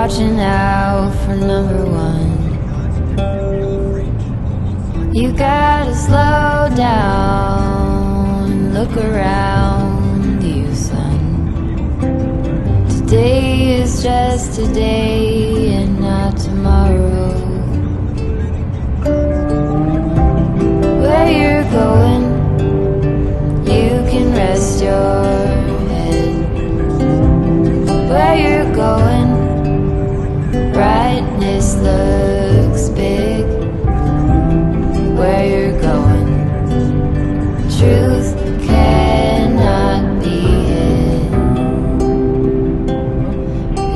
watching out for number one. You gotta slow down and look around you, son. Today is just today and not tomorrow. Where you're going, you can rest your head. Where you're going, brightness looks big. Where you're going, truth cannot be hid.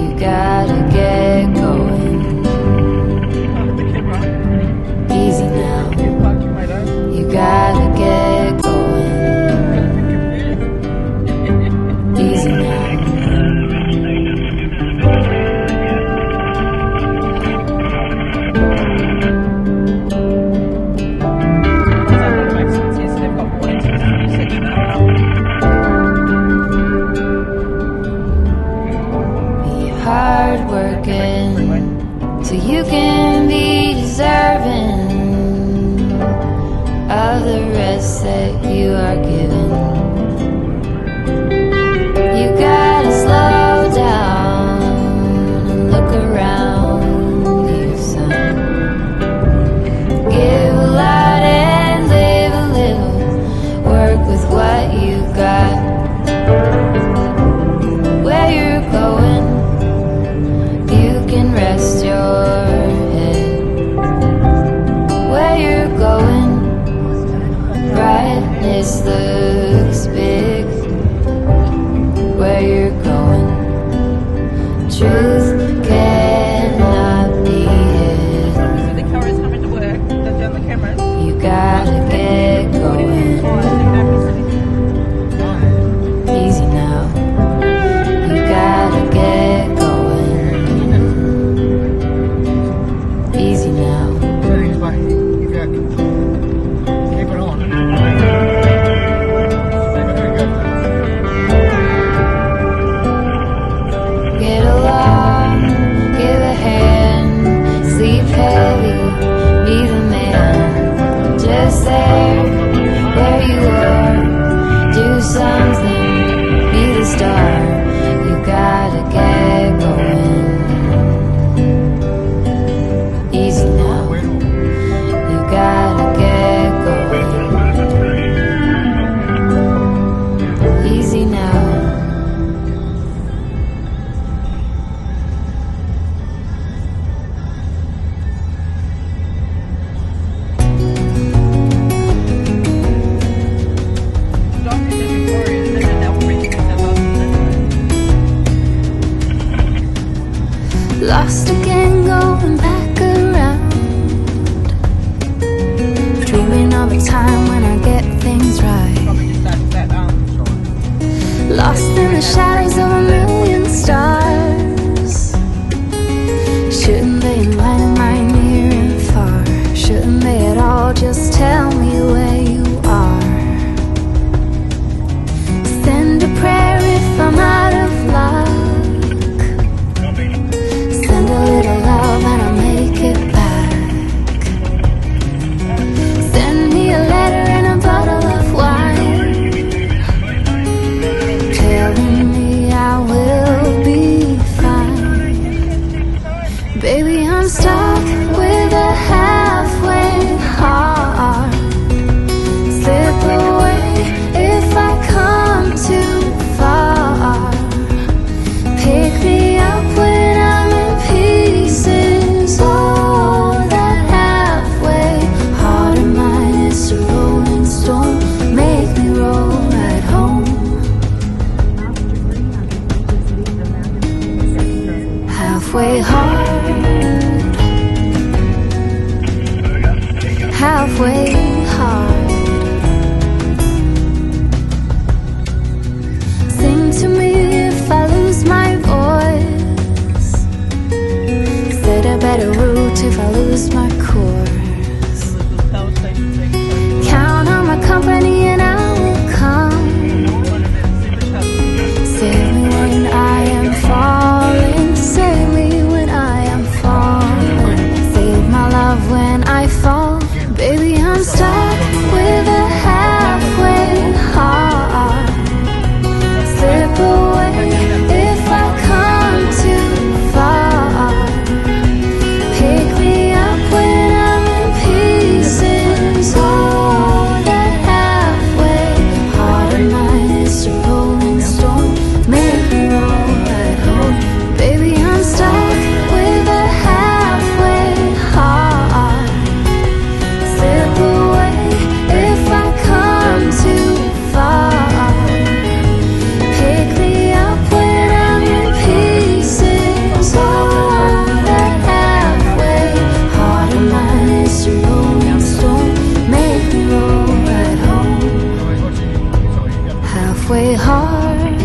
You gotta get going. Easy now. You gotta get going. Easy now. Hard working so you can be deserving of the rest that you are given. You gotta slow down and look around you, son. Give a lot and live a little. Work with what you got. Where you're going, rest your head. Where you're going, brightness looks big. Where you're going, truth cannot be hid. The camera's coming to work. They've done the cameras. You gotta get going. Easy now. You gotta get going. Easy now. Keep it on. Get along, give a hand, sleep heavy, be the man. Just there, where you are, do something, be the star. You gotta get going. Easy now. You gotta get going. Easy now. Lost again, going back around, dreaming of a time when I get things right. Lost in the shadows of a million stars. Shouldn't they enlighten my near and far? Shouldn't they at all just tell me where you are? Send a prayer if I'm out of luck. Send a little love and I'll make it back. Send me a letter and a bottle of wine, telling me I will be fine. Baby, I'm stuck with a halfway heart. Slip away if I come too far. Pick me up when I'm in pieces. Oh, that halfway heart of mine is a rolling stone. Make me roll right home. Halfway hard, halfway hard. Sing to me if I lose my voice. Set a better route if I lose my course. Count on my company and I will come. Save me when I am falling. Save me when halfway hard.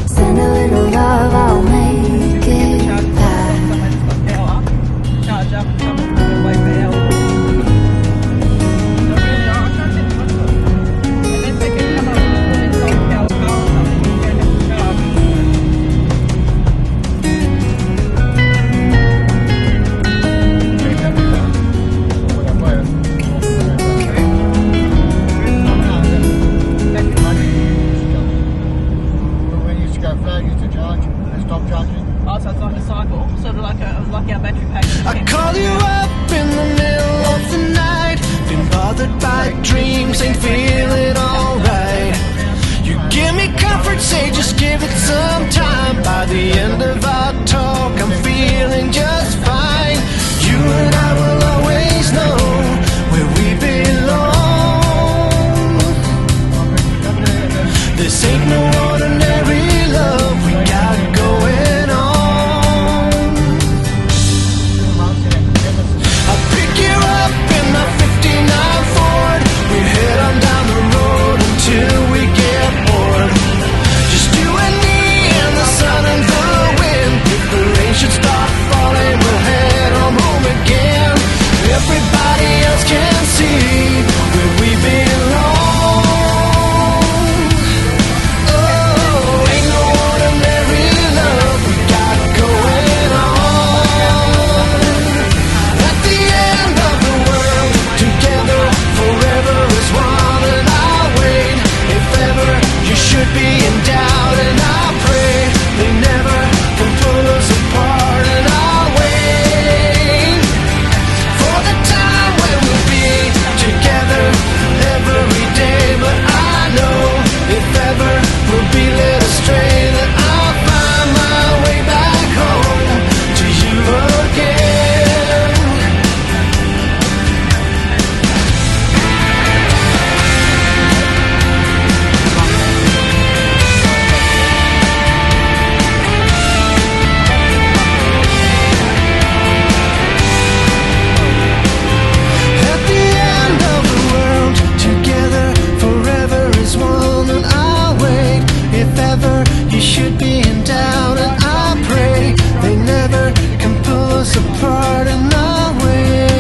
Send a little love, I'll make it back. Charge up and come all the way for hours. Unless they can come up and put in some power car or something, you don't have to charge. When you used to go flat, you used to charge and stop charging. Oh, so it's like a cycle, sort of like our battery pack. I call you up in the middle of the night. Been bothered by dreams, ain't feeling alright. You give me comfort, say just give it some time. By the end of our talk, I'm feeling just fine. You and I will always know where we belong. This ain't no ordinary love we got going on. I'll pick you up in my 59 Ford. We head on down the road until we get bored. Just you and me and the sun and the wind. If the rain should start falling, we'll head on home again. Everybody else can see where we belong. Oh, ain't no ordinary love we got going on. At the end of the world, together forever as one, and I'll wait. If ever you should be in doubt, and I'll pray they never can pull us apart, and I'll wait for the time when we'll be together every day. But I know if ever we'll be led astray, that I'll find my way back home to you again. At the end of the world, together forever as one, and I'll wait. If ever you should be in doubt, and I pray they never can pull us apart, and I'll wait.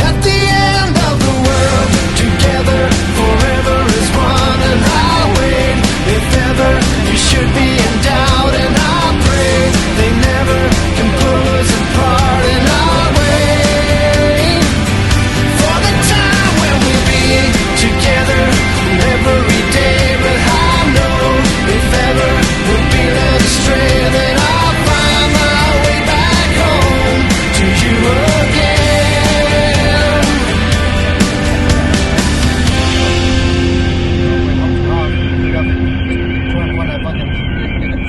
At the end of the world, together forever as one, and I'll wait. If ever you should be in doubt, and I pray they never can pull us apart, and I'll wait for the time when we'll be together every day. But I know if ever we'll be led astray, then I'll find my way back home to you again.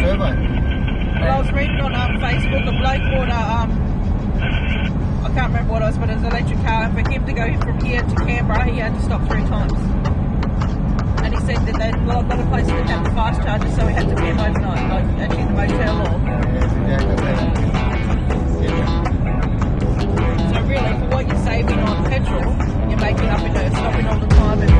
Survey. Well, I was reading on Facebook, a bloke bought a, I can't remember what it was, but it was an electric car, and for him to go from here to Canberra, he had to stop 3 times. And he said that they'd got a place that had the fast charges, so he had to be home overnight, like actually the motel or... So really, for what you're saving on petrol, you're making up in stopping all the time and